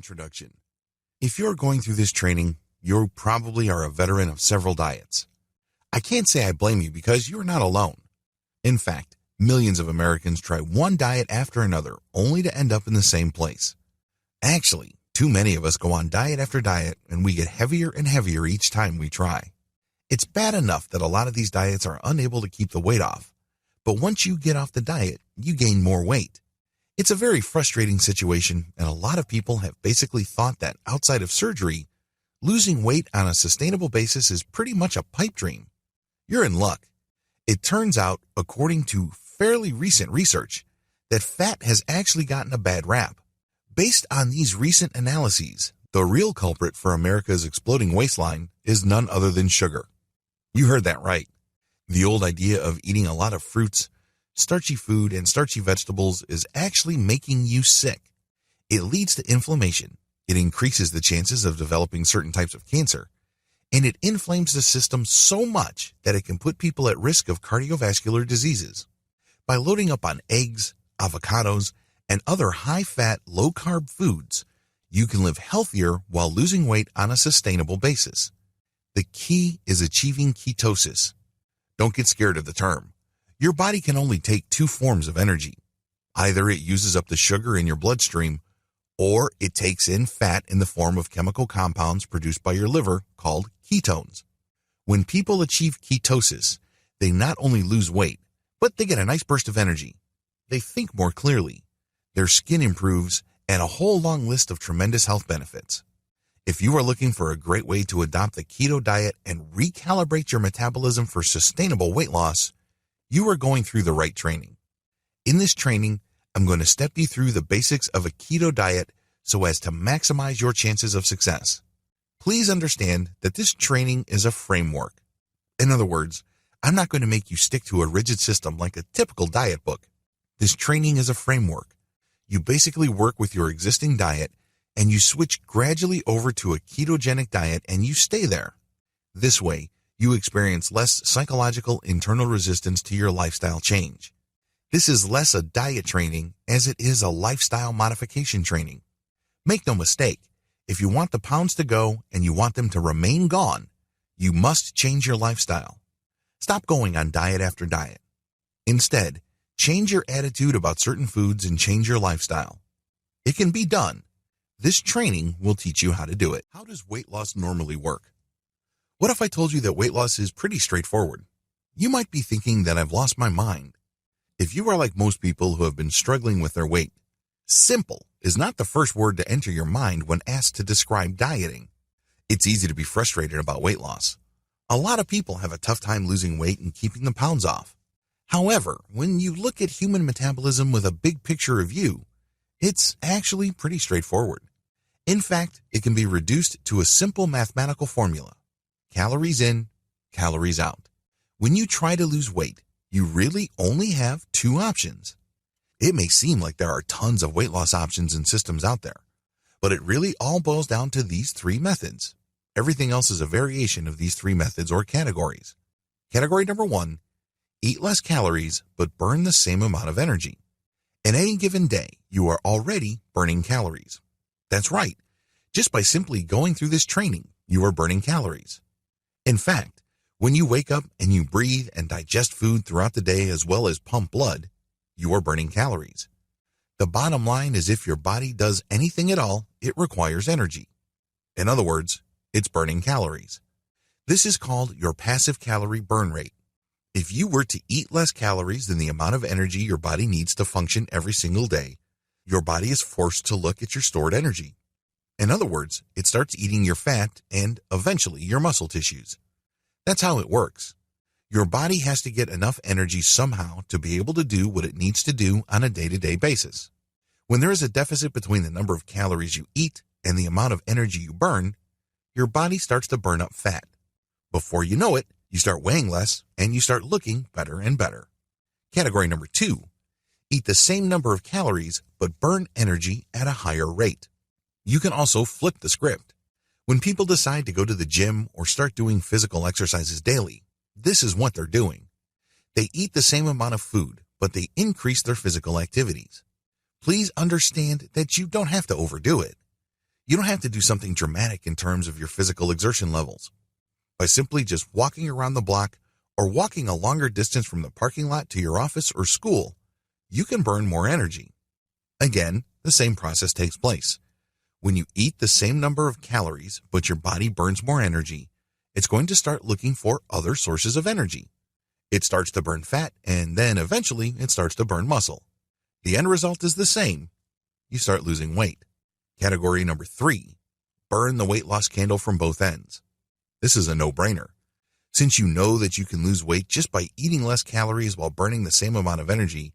Introduction. If you're going through this training, you probably are a veteran of several diets. I can't say I blame you because you're not alone. In fact, millions of Americans try one diet after another only to end up in the same place. Actually, too many of us go on diet after diet and we get heavier and heavier each time we try. It's bad enough that a lot of these diets are unable to keep the weight off, but once you get off the diet, you gain more weight. It's a very frustrating situation, and a lot of people have basically thought that outside of surgery, losing weight on a sustainable basis is pretty much a pipe dream. You're in luck. It turns out, according to fairly recent research, that fat has actually gotten a bad rap. Based on these recent analyses, the real culprit for America's exploding waistline is none other than sugar. You heard that right. The old idea of eating a lot of fruits, starchy food, and starchy vegetables is actually making you sick. It leads to inflammation. It increases the chances of developing certain types of cancer. And it inflames the system so much that it can put people at risk of cardiovascular diseases. By loading up on eggs, avocados, and other high-fat, low-carb foods, you can live healthier while losing weight on a sustainable basis. The key is achieving ketosis. Don't get scared of the term. Your body can only take two forms of energy. Either it uses up the sugar in your bloodstream, or it takes in fat in the form of chemical compounds produced by your liver called ketones. When people achieve ketosis, they not only lose weight, but they get a nice burst of energy. They think more clearly, their skin improves, and a whole long list of tremendous health benefits. If you are looking for a great way to adopt the keto diet and recalibrate your metabolism for sustainable weight loss, you are going through the right training. In this training, I'm going to step you through the basics of a keto diet so as to maximize your chances of success. Please understand that this training is a framework. In other words, I'm not going to make you stick to a rigid system like a typical diet book. This training is a framework. You basically work with your existing diet and you switch gradually over to a ketogenic diet and you stay there. This way, you experience less psychological internal resistance to your lifestyle change. This is less a diet training as it is a lifestyle modification training. Make no mistake, if you want the pounds to go and you want them to remain gone, you must change your lifestyle. Stop going on diet after diet. Instead, change your attitude about certain foods and change your lifestyle. It can be done. This training will teach you how to do it. How does weight loss normally work? What if I told you that weight loss is pretty straightforward? You might be thinking that I've lost my mind. If you are like most people who have been struggling with their weight, simple is not the first word to enter your mind when asked to describe dieting. It's easy to be frustrated about weight loss. A lot of people have a tough time losing weight and keeping the pounds off. However, when you look at human metabolism with a big picture of you, it's actually pretty straightforward. In fact, it can be reduced to a simple mathematical formula. Calories in, calories out. When you try to lose weight, you really only have two options. It may seem like there are tons of weight loss options and systems out there, but it really all boils down to these three methods. Everything else is a variation of these three methods or categories. Category number 1, eat less calories but burn the same amount of energy. In any given day, you are already burning calories. That's right. Just by simply going through this training, you are burning calories. In fact, when you wake up and you breathe and digest food throughout the day as well as pump blood, you are burning calories. The bottom line is if your body does anything at all, it requires energy. In other words, it's burning calories. This is called your passive calorie burn rate. If you were to eat less calories than the amount of energy your body needs to function every single day, your body is forced to look at your stored energy. In other words, it starts eating your fat and, eventually, your muscle tissues. That's how it works. Your body has to get enough energy somehow to be able to do what it needs to do on a day-to-day basis. When there is a deficit between the number of calories you eat and the amount of energy you burn, your body starts to burn up fat. Before you know it, you start weighing less and you start looking better and better. Category number 2, eat the same number of calories but burn energy at a higher rate. You can also flip the script. When people decide to go to the gym or start doing physical exercises daily, this is what they're doing. They eat the same amount of food, but they increase their physical activities. Please understand that you don't have to overdo it. You don't have to do something dramatic in terms of your physical exertion levels. By simply just walking around the block or walking a longer distance from the parking lot to your office or school, you can burn more energy. Again, the same process takes place. When you eat the same number of calories, but your body burns more energy, it's going to start looking for other sources of energy. It starts to burn fat, and then eventually it starts to burn muscle. The end result is the same. You start losing weight. Category number 3, burn the weight loss candle from both ends. This is a no-brainer. Since you know that you can lose weight just by eating less calories while burning the same amount of energy,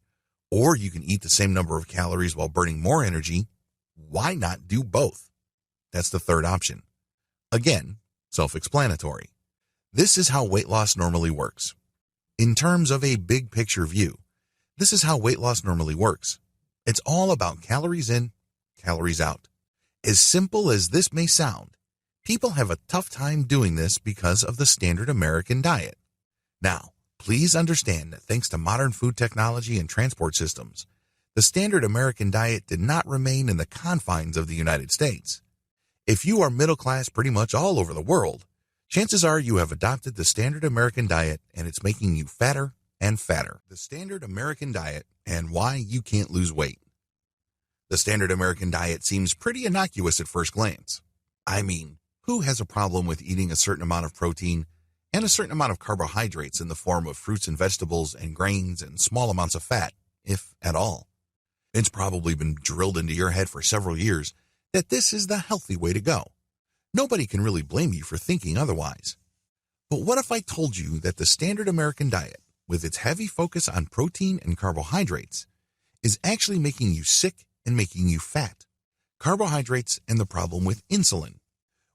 or you can eat the same number of calories while burning more energy, why not do both? That's the third option. Again, self-explanatory. This is how weight loss normally works. In terms of a big picture view, this is how weight loss normally works. It's all about calories in, calories out. As simple as this may sound, people have a tough time doing this because of the standard American diet. Now, please understand that thanks to modern food technology and transport systems, the standard American diet did not remain in the confines of the United States. If you are middle class pretty much all over the world, chances are you have adopted the standard American diet and it's making you fatter and fatter. The standard American diet and why you can't lose weight. The standard American diet seems pretty innocuous at first glance. I mean, who has a problem with eating a certain amount of protein and a certain amount of carbohydrates in the form of fruits and vegetables and grains and small amounts of fat, if at all? It's probably been drilled into your head for several years that this is the healthy way to go. Nobody can really blame you for thinking otherwise. But what if I told you that the standard American diet, with its heavy focus on protein and carbohydrates, is actually making you sick and making you fat? Carbohydrates and the problem with insulin.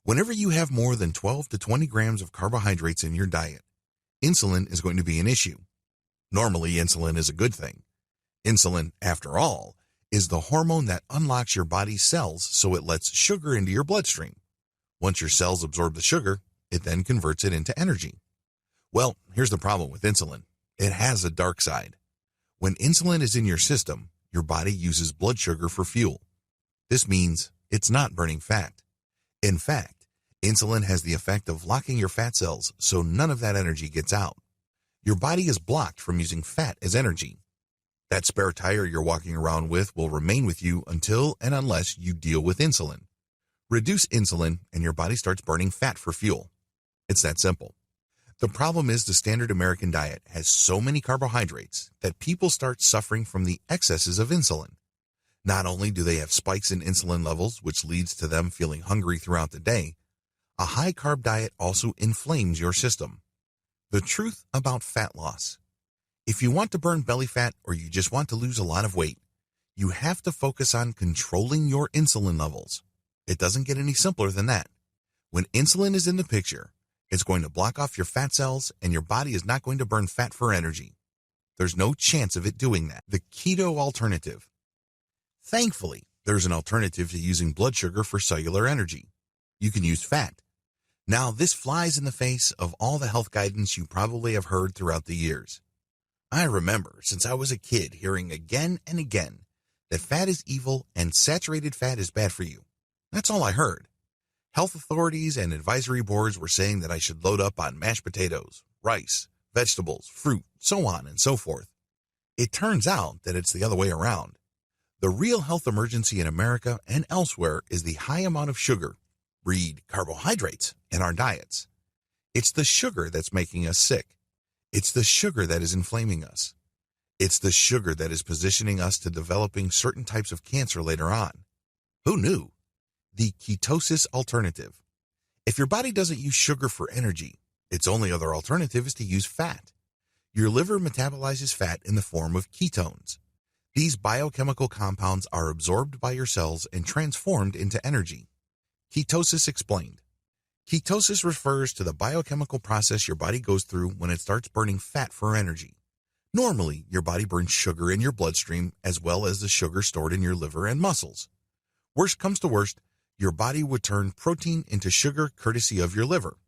Whenever you have more than 12 to 20 grams of carbohydrates in your diet, insulin is going to be an issue. Normally, insulin is a good thing. Insulin, after all, is the hormone that unlocks your body's cells so it lets sugar into your bloodstream. Once your cells absorb the sugar, it then converts it into energy. Well, here's the problem with insulin. It has a dark side. When insulin is in your system, your body uses blood sugar for fuel. This means it's not burning fat. In fact, insulin has the effect of locking your fat cells so none of that energy gets out. Your body is blocked from using fat as energy. That spare tire you're walking around with will remain with you until and unless you deal with insulin. Reduce insulin and your body starts burning fat for fuel. It's that simple. The problem is the standard American diet has so many carbohydrates that people start suffering from the excesses of insulin. Not only do they have spikes in insulin levels, which leads to them feeling hungry throughout the day, a high-carb diet also inflames your system. The truth about fat loss. If you want to burn belly fat or you just want to lose a lot of weight, you have to focus on controlling your insulin levels. It doesn't get any simpler than that. When insulin is in the picture, it's going to block off your fat cells and your body is not going to burn fat for energy. There's no chance of it doing that. The keto alternative. Thankfully, there's an alternative to using blood sugar for cellular energy. You can use fat. Now, this flies in the face of all the health guidance you probably have heard throughout the years. I remember since I was a kid hearing again and again that fat is evil and saturated fat is bad for you. That's all I heard. Health authorities and advisory boards were saying that I should load up on mashed potatoes, rice, vegetables, fruit, so on and so forth. It turns out that it's the other way around. The real health emergency in America and elsewhere is the high amount of sugar, read carbohydrates, in our diets. It's the sugar that's making us sick. It's the sugar that is inflaming us. It's the sugar that is positioning us to developing certain types of cancer later on. Who knew? The ketosis alternative. If your body doesn't use sugar for energy, its only other alternative is to use fat. Your liver metabolizes fat in the form of ketones. These biochemical compounds are absorbed by your cells and transformed into energy. Ketosis explained. Ketosis refers to the biochemical process your body goes through when it starts burning fat for energy. Normally, your body burns sugar in your bloodstream as well as the sugar stored in your liver and muscles. Worst comes to worst, your body would turn protein into sugar courtesy of your liver.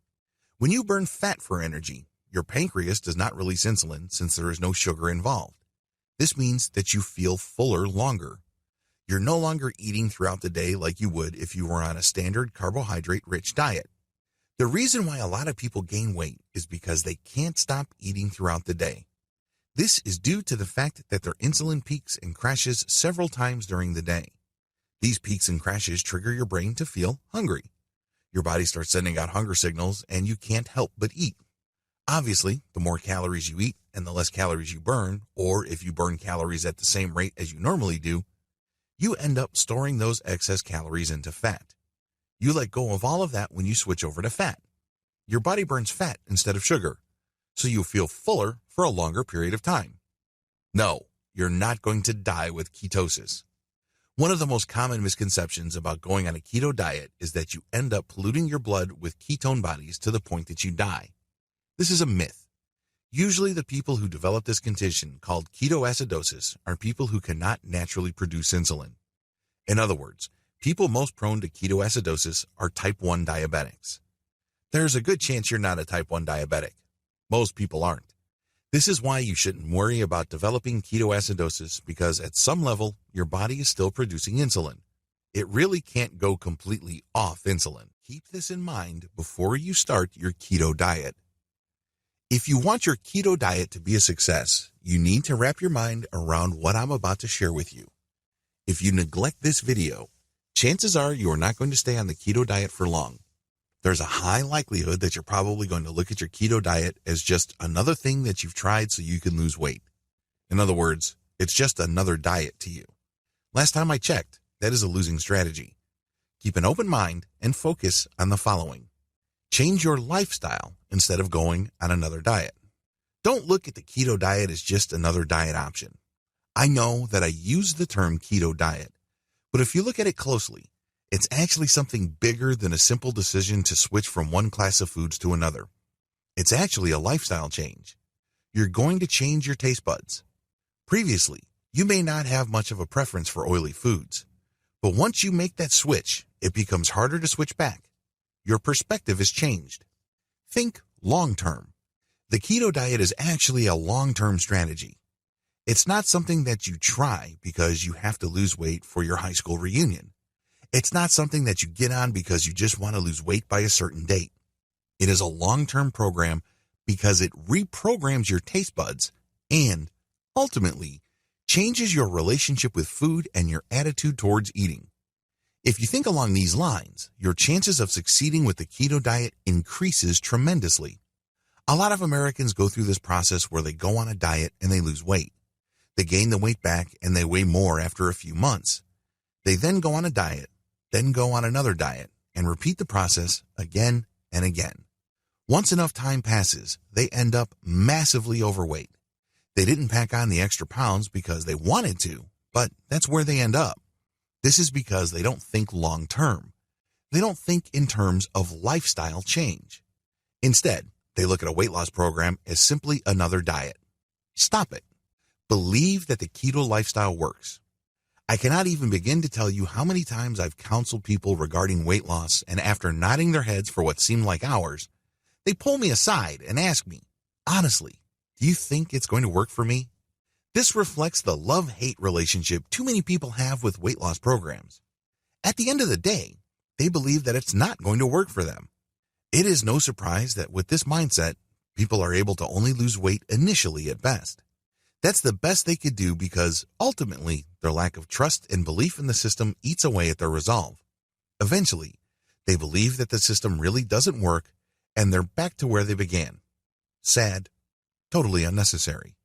When you burn fat for energy, your pancreas does not release insulin since there is no sugar involved. This means that you feel fuller longer. You're no longer eating throughout the day like you would if you were on a standard carbohydrate-rich diet. The reason why a lot of people gain weight is because they can't stop eating throughout the day. This is due to the fact that their insulin peaks and crashes several times during the day. These peaks and crashes trigger your brain to feel hungry. Your body starts sending out hunger signals and you can't help but eat. Obviously, the more calories you eat and the less calories you burn, or if you burn calories at the same rate as you normally do, you end up storing those excess calories into fat. You let go of all of that when you switch over to fat. Your body burns fat instead of sugar, so you feel fuller for a longer period of time. No, you're not going to die with ketosis. One of the most common misconceptions about going on a keto diet is that you end up polluting your blood with ketone bodies to the point that you die. This is a myth. Usually the people who develop this condition called ketoacidosis are people who cannot naturally produce insulin. In other words, people most prone to ketoacidosis are type 1 diabetics. There's a good chance you're not a type 1 diabetic. Most people aren't. This is why you shouldn't worry about developing ketoacidosis, because at some level, your body is still producing insulin. It really can't go completely off insulin. Keep this in mind before you start your keto diet. If you want your keto diet to be a success, you need to wrap your mind around what I'm about to share with you. If you neglect this video, chances are you are not going to stay on the keto diet for long. There's a high likelihood that you're probably going to look at your keto diet as just another thing that you've tried so you can lose weight. In other words, it's just another diet to you. Last time I checked, that is a losing strategy. Keep an open mind and focus on the following. Change your lifestyle instead of going on another diet. Don't look at the keto diet as just another diet option. I know that I use the term keto diet, but if you look at it closely, it's actually something bigger than a simple decision to switch from one class of foods to another. It's actually a lifestyle change. You're going to change your taste buds. Previously, you may not have much of a preference for oily foods, but once you make that switch, it becomes harder to switch back. Your perspective is changed. Think long-term. The keto diet is actually a long-term strategy. It's not something that you try because you have to lose weight for your high school reunion. It's not something that you get on because you just want to lose weight by a certain date. It is a long-term program because it reprograms your taste buds and, ultimately, changes your relationship with food and your attitude towards eating. If you think along these lines, your chances of succeeding with the keto diet increases tremendously. A lot of Americans go through this process where they go on a diet and they lose weight. They gain the weight back and they weigh more after a few months. They then go on a diet, then go on another diet, and repeat the process again and again. Once enough time passes, they end up massively overweight. They didn't pack on the extra pounds because they wanted to, but that's where they end up. This is because they don't think long-term. They don't think in terms of lifestyle change. Instead, they look at a weight loss program as simply another diet. Stop it. Believe that the keto lifestyle works. I cannot even begin to tell you how many times I've counseled people regarding weight loss, and after nodding their heads for what seemed like hours, they pull me aside and ask me, honestly, do you think it's going to work for me? This reflects the love-hate relationship too many people have with weight loss programs. At the end of the day, they believe that it's not going to work for them. It is no surprise that with this mindset, people are able to only lose weight initially at best. That's the best they could do because, ultimately, their lack of trust and belief in the system eats away at their resolve. Eventually, they believe that the system really doesn't work, and they're back to where they began. Sad. Totally unnecessary.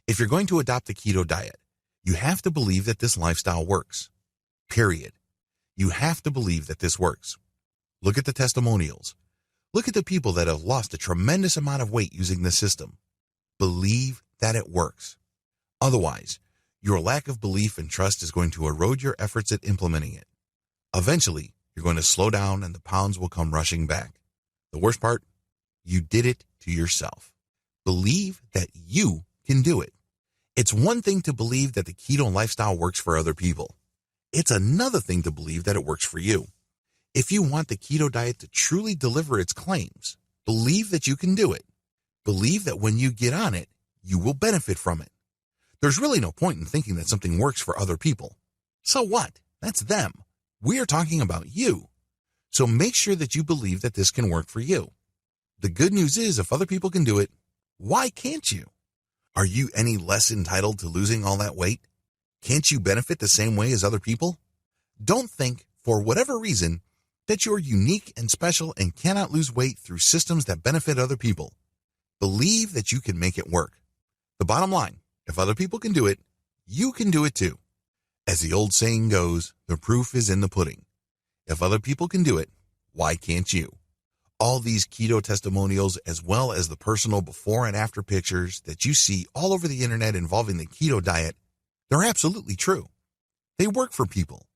If you're going to adopt a keto diet, you have to believe that this lifestyle works. Period. You have to believe that this works. Look at the testimonials. Look at the people that have lost a tremendous amount of weight using this system. Believe that it works. Otherwise, your lack of belief and trust is going to erode your efforts at implementing it. Eventually, you're going to slow down and the pounds will come rushing back. The worst part, you did it to yourself. Believe that you can do it. It's one thing to believe that the keto lifestyle works for other people. It's another thing to believe that it works for you. If you want the keto diet to truly deliver its claims, believe that you can do it. Believe that when you get on it, you will benefit from it. There's really no point in thinking that something works for other people. So what? That's them. We are talking about you. So make sure that you believe that this can work for you. The good news is if other people can do it, why can't you? Are you any less entitled to losing all that weight? Can't you benefit the same way as other people? Don't think, for whatever reason, that you're unique and special and cannot lose weight through systems that benefit other people. Believe that you can make it work. The bottom line, if other people can do it, you can do it too. As the old saying goes, the proof is in the pudding. If other people can do it, why can't you? All these keto testimonials, as well as the personal before and after pictures that you see all over the internet involving the keto diet, they're absolutely true. They work for people.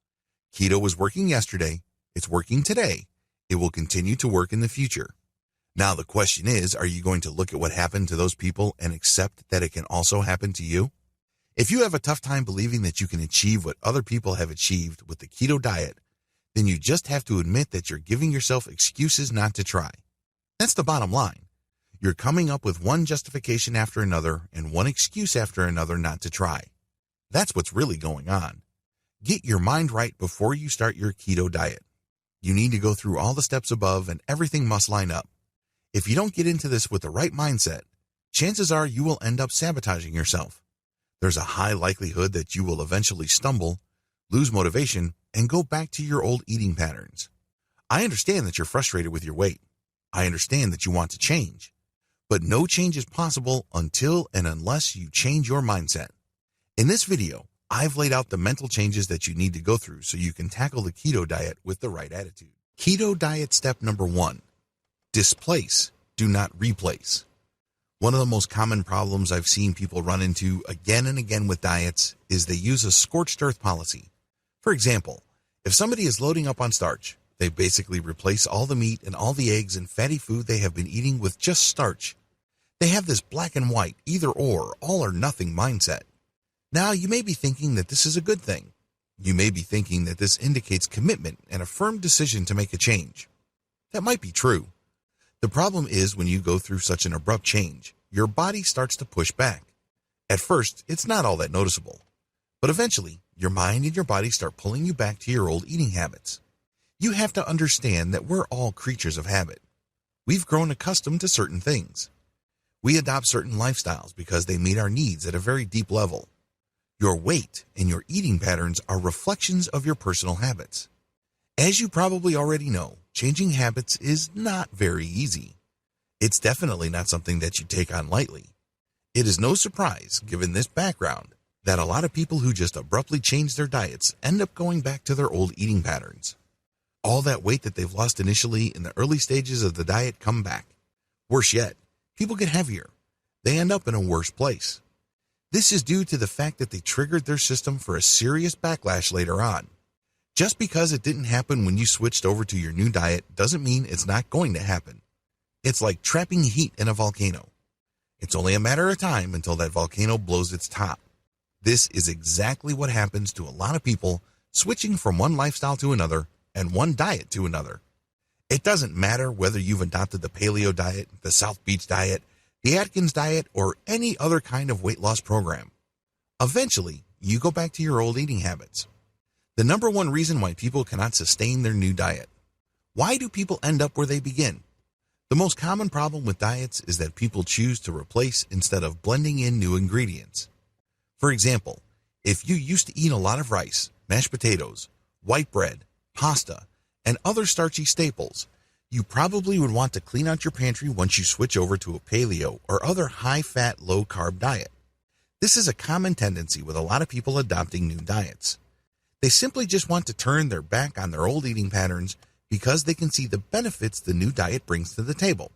Keto was working yesterday. It's working today. It will continue to work in the future. Now the question is, are you going to look at what happened to those people and accept that it can also happen to you? If you have a tough time believing that you can achieve what other people have achieved with the keto diet, then you just have to admit that you're giving yourself excuses not to try. That's the bottom line. You're coming up with one justification after another and one excuse after another not to try. That's what's really going on. Get your mind right before you start your keto diet. You need to go through all the steps above and everything must line up. If you don't get into this with the right mindset, chances are you will end up sabotaging yourself. There's a high likelihood that you will eventually stumble, lose motivation, and go back to your old eating patterns. I understand that you're frustrated with your weight. I understand that you want to change. But no change is possible until and unless you change your mindset. In this video, I've laid out the mental changes that you need to go through so you can tackle the keto diet with the right attitude. Keto diet step number 1. Displace, do not replace. One of the most common problems I've seen people run into again and again with diets is they use a scorched earth policy. For example, if somebody is loading up on starch, they basically replace all the meat and all the eggs and fatty food they have been eating with just starch. They have this black and white, either or, all or nothing mindset. Now, you may be thinking that this is a good thing. You may be thinking that this indicates commitment and a firm decision to make a change. That might be true. The problem is when you go through such an abrupt change, your body starts to push back. At first, it's not all that noticeable. But eventually, your mind and your body start pulling you back to your old eating habits. You have to understand that we're all creatures of habit. We've grown accustomed to certain things. We adopt certain lifestyles because they meet our needs at a very deep level. Your weight and your eating patterns are reflections of your personal habits. As you probably already know, changing habits is not very easy. It's definitely not something that you take on lightly. It is no surprise, given this background, that a lot of people who just abruptly change their diets end up going back to their old eating patterns. All that weight that they've lost initially in the early stages of the diet come back. Worse yet, people get heavier. They end up in a worse place. This is due to the fact that they triggered their system for a serious backlash later on. Just because it didn't happen when you switched over to your new diet doesn't mean it's not going to happen. It's like trapping heat in a volcano. It's only a matter of time until that volcano blows its top. This is exactly what happens to a lot of people switching from one lifestyle to another and one diet to another. It doesn't matter whether you've adopted the paleo diet, the South Beach diet, the Atkins diet, or any other kind of weight loss program. Eventually, you go back to your old eating habits. The number one reason why people cannot sustain their new diet. Why do people end up where they begin? The most common problem with diets is that people choose to replace instead of blending in new ingredients. For example, if you used to eat a lot of rice, mashed potatoes, white bread, pasta, and other starchy staples, you probably would want to clean out your pantry once you switch over to a paleo or other high-fat, low-carb diet. This is a common tendency with a lot of people adopting new diets. They simply just want to turn their back on their old eating patterns because they can see the benefits the new diet brings to the table.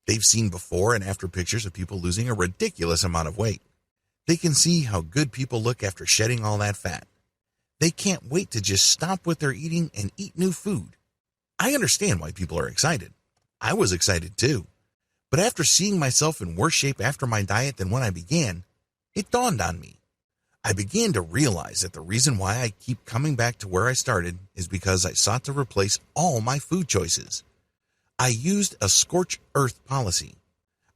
They've seen before and after pictures of people losing a ridiculous amount of weight. They can see how good people look after shedding all that fat. They can't wait to just stop what they're eating and eat new food. I understand why people are excited. I was excited too. But after seeing myself in worse shape after my diet than when I began, it dawned on me. I began to realize that the reason why I keep coming back to where I started is because I sought to replace all my food choices. I used a scorched earth policy.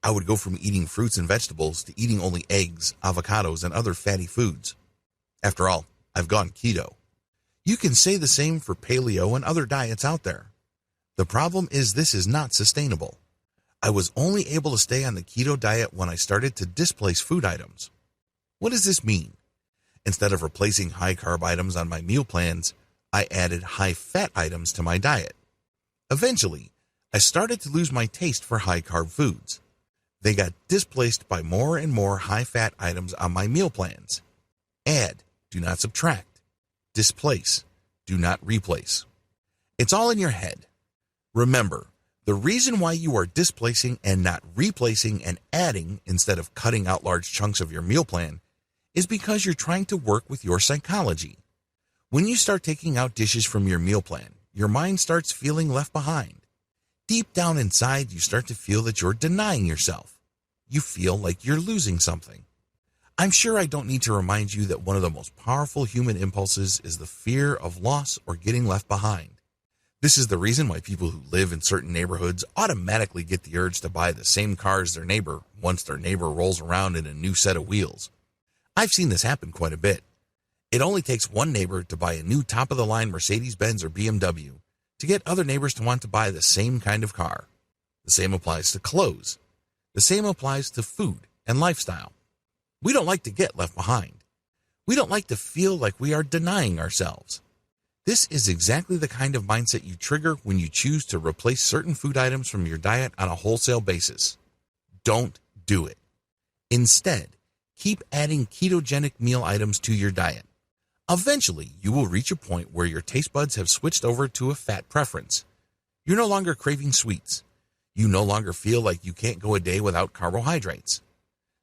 I would go from eating fruits and vegetables to eating only eggs, avocados, and other fatty foods. After all, I've gone keto. You can say the same for paleo and other diets out there. The problem is this is not sustainable. I was only able to stay on the keto diet when I started to displace food items. What does this mean? Instead of replacing high-carb items on my meal plans, I added high-fat items to my diet. Eventually, I started to lose my taste for high-carb foods. They got displaced by more and more high-fat items on my meal plans. Add, do not subtract. Displace, do not replace. It's all in your head. Remember, the reason why you are displacing and not replacing and adding instead of cutting out large chunks of your meal plan is because you're trying to work with your psychology. When you start taking out dishes from your meal plan, your mind starts feeling left behind. Deep down inside, you start to feel that you're denying yourself. You feel like you're losing something. I'm sure I don't need to remind you that one of the most powerful human impulses is the fear of loss or getting left behind. This is the reason why people who live in certain neighborhoods automatically get the urge to buy the same car as their neighbor once their neighbor rolls around in a new set of wheels. I've seen this happen quite a bit. It only takes one neighbor to buy a new top-of-the-line Mercedes-Benz or BMW to get other neighbors to want to buy the same kind of car. The same applies to clothes. The same applies to food and lifestyle. We don't like to get left behind. We don't like to feel like we are denying ourselves. This is exactly the kind of mindset you trigger when you choose to replace certain food items from your diet on a wholesale basis. Don't do it. Instead, keep adding ketogenic meal items to your diet. Eventually, you will reach a point where your taste buds have switched over to a fat preference. You're no longer craving sweets. You no longer feel like you can't go a day without carbohydrates.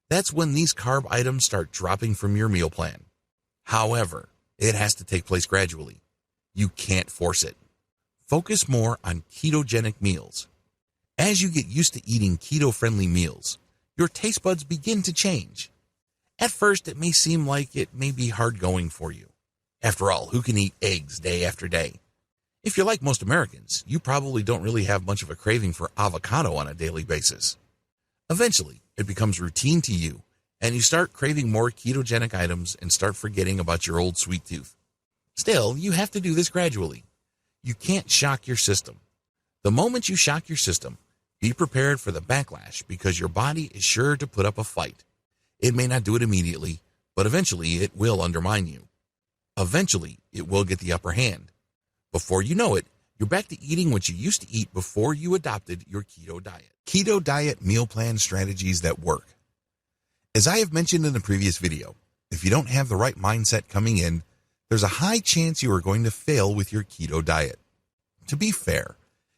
That's when these carb items start dropping from your meal plan. However, it has to take place gradually. You can't force it. Focus more on ketogenic meals. As you get used to eating keto-friendly meals, your taste buds begin to change. At first, it may seem like it may be hard going for you. After all, who can eat eggs day after day? If you're like most Americans, you probably don't really have much of a craving for avocado on a daily basis. Eventually, it becomes routine to you, and you start craving more ketogenic items and start forgetting about your old sweet tooth. Still, you have to do this gradually. You can't shock your system. The moment you shock your system, be prepared for the backlash because your body is sure to put up a fight. It may not do it immediately, but eventually it will undermine you. Eventually, it will get the upper hand. Before you know it, you're back to eating what you used to eat before you adopted your keto diet. Keto diet meal plan strategies that work. As I have mentioned in the previous video, if you don't have the right mindset coming in, there's a high chance you are going to fail with your keto diet. To be fair,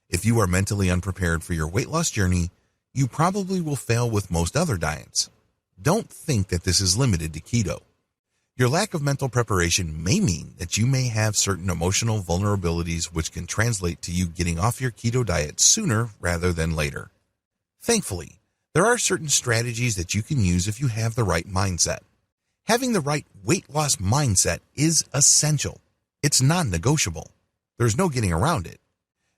if you are mentally unprepared for your weight loss journey, you probably will fail with most other diets. Don't think that this is limited to keto. Your lack of mental preparation may mean that you may have certain emotional vulnerabilities which can translate to you getting off your keto diet sooner rather than later. Thankfully, there are certain strategies that you can use if you have the right mindset. Having the right weight loss mindset is essential. It's non-negotiable. There's no getting around it.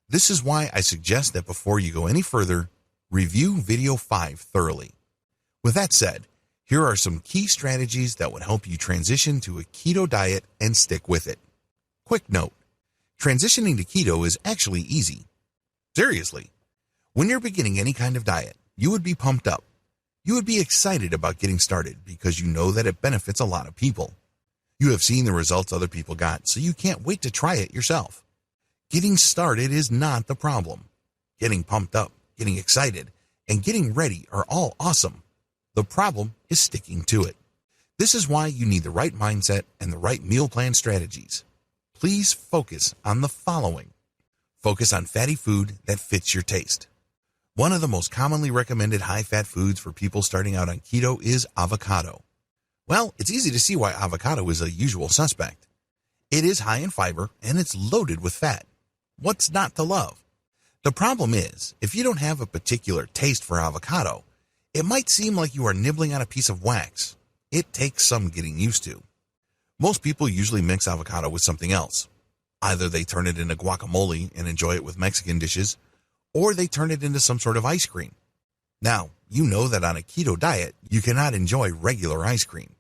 This is why I suggest that before you go any further, review video 5 thoroughly. With that said, here are some key strategies that would help you transition to a keto diet and stick with it. Quick note, transitioning to keto is actually easy. Seriously, when you're beginning any kind of diet, you would be pumped up. You would be excited about getting started because you know that it benefits a lot of people. You have seen the results other people got, so you can't wait to try it yourself. Getting started is not the problem. Getting pumped up, getting excited, and getting ready are all awesome. The problem is sticking to it. This is why you need the right mindset and the right meal plan strategies. Please focus on the following. Focus on fatty food that fits your taste. One of the most commonly recommended high-fat foods for people starting out on keto is avocado. Well, it's easy to see why avocado is a usual suspect. It is high in fiber and it's loaded with fat. What's not to love? The problem is, if you don't have a particular taste for avocado, it might seem like you are nibbling on a piece of wax. It takes some getting used to. Most people usually mix avocado with something else. Either they turn it into guacamole and enjoy it with Mexican dishes, or they turn it into some sort of ice cream. Now, you know that on a keto diet, you cannot enjoy regular ice cream.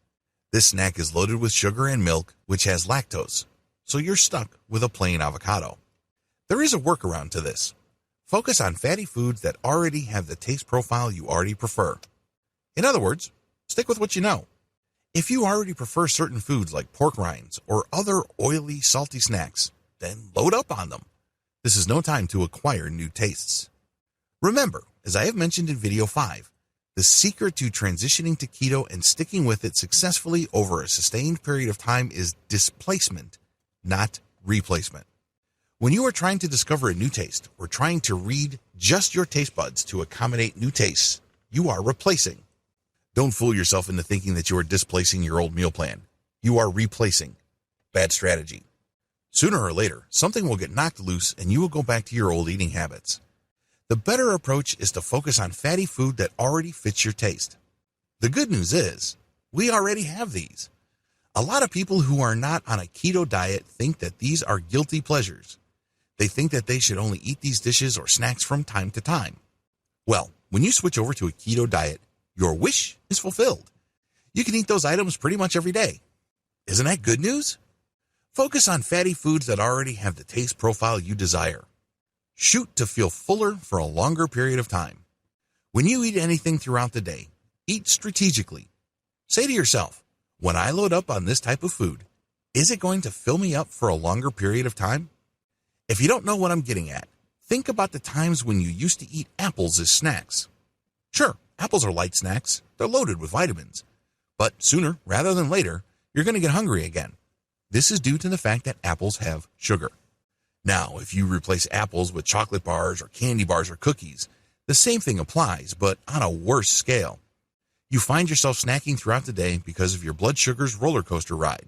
This snack is loaded with sugar and milk, which has lactose. so you're stuck with a plain avocado. There is a workaround to this. Focus on fatty foods that already have the taste profile you already prefer. In other words, stick with what you know. If you already prefer certain foods like pork rinds or other oily, salty snacks, then load up on them. This is no time to acquire new tastes. Remember, as I have mentioned in video 5, the secret to transitioning to keto and sticking with it successfully over a sustained period of time is displacement, not replacement. When you are trying to discover a new taste or trying to read just your taste buds to accommodate new tastes, you are replacing. Don't fool yourself into thinking that you are displacing your old meal plan. You are replacing. Bad strategy. Sooner or later, something will get knocked loose and you will go back to your old eating habits. The better approach is to focus on fatty food that already fits your taste. The good news is, we already have these. A lot of people who are not on a keto diet think that these are guilty pleasures. They think that they should only eat these dishes or snacks from time to time. Well, when you switch over to a keto diet, your wish is fulfilled. You can eat those items pretty much every day. Isn't that good news? Focus on fatty foods that already have the taste profile you desire. Shoot to feel fuller for a longer period of time. When you eat anything throughout the day, eat strategically. Say to yourself, when I load up on this type of food, is it going to fill me up for a longer period of time? If you don't know what I'm getting at, think about the times when you used to eat apples as snacks. Sure, apples are light snacks. They're loaded with vitamins. But sooner rather than later, you're going to get hungry again. This is due to the fact that apples have sugar. Now, if you replace apples with chocolate bars or candy bars or cookies, the same thing applies, but on a worse scale. You find yourself snacking throughout the day because of your blood sugar's roller coaster ride.